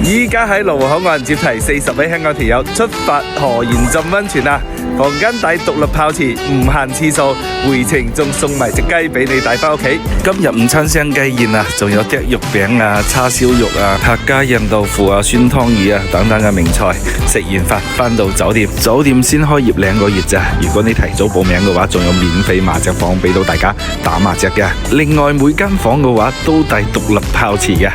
依家喺羅湖口岸接提40位香港團友出發河源浸溫泉啊！房間帶獨立泡池，唔限次數，回程仲送埋隻雞俾你帶翻屋企。今日午餐雙雞宴啊，仲有啲肉餅啊、叉燒肉啊、客家印豆腐啊、酸湯魚啊等等嘅名菜。食完飯翻到酒店，酒店先開業2個月咋。如果你提早報名嘅話，仲有免費麻雀房俾到大家打麻雀嘅。另外每間房嘅話都帶獨立泡池嘅。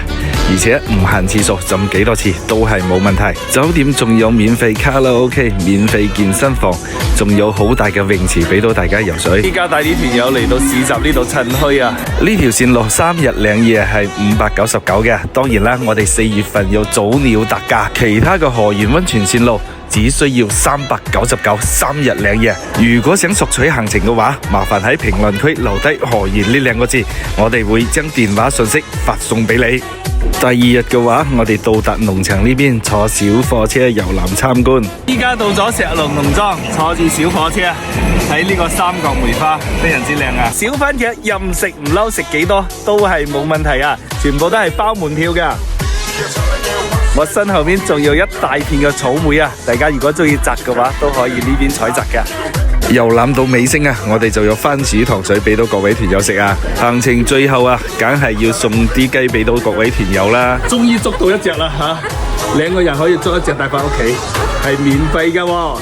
而且唔限次數，浸幾多次都係冇問題。酒店仲有免費卡拉 OK、免費健身房，仲有好大嘅泳池俾到大家游水。依家帶啲團友嚟到市集呢度趁墟啊！呢條線路3日2夜係599嘅。當然啦，我哋4月份有早鳥特價，其他嘅河源溫泉線路只需要399 3日2夜。如果想索取行程嘅話，麻煩喺評論區留低河源呢2個字，我哋會將電話信息發送俾你。第2日嘅話，我哋到達農場呢邊，坐小貨車遊覽參觀。依家到咗石龍農莊，坐住小火車睇呢個三角梅花，非常之靚啊！小番茄任食唔嬲，食幾多都係冇問題啊！全部都係包門票噶。我身後面仲有一大片嘅草莓啊！大家如果中意摘嘅話，都可以呢邊採摘嘅。遊覽到尾聲啊，我哋就有番薯糖水俾到各位團友食啊！行程最後啊，梗係要送啲雞俾到各位團友啦！終於捉到一隻啦吓，2個人可以捉一隻帶翻屋企，係免費噶喎。